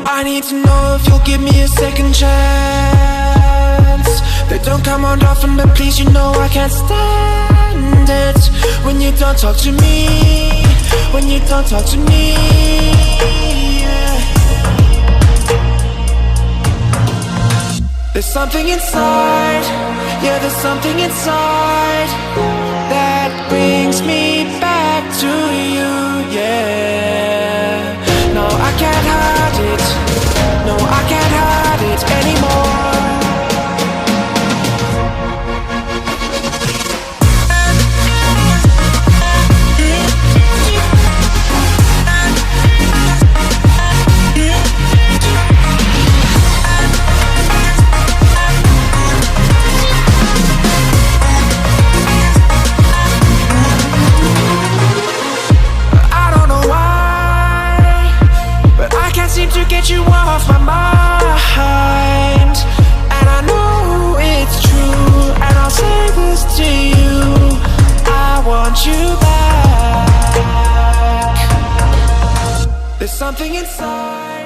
I need to know if you'll give me a second chance. They don't come around often, but please, you know I can't stand it when you don't talk to me, when you don't talk to me, yeah. There's something inside, yeah, there's something inside that brings me back to you, yeah. No, I can't hide it, no, I can't hide it anymore. To get you off my mind, and I know it's true, and I'll say this to you, I want you back. There's something inside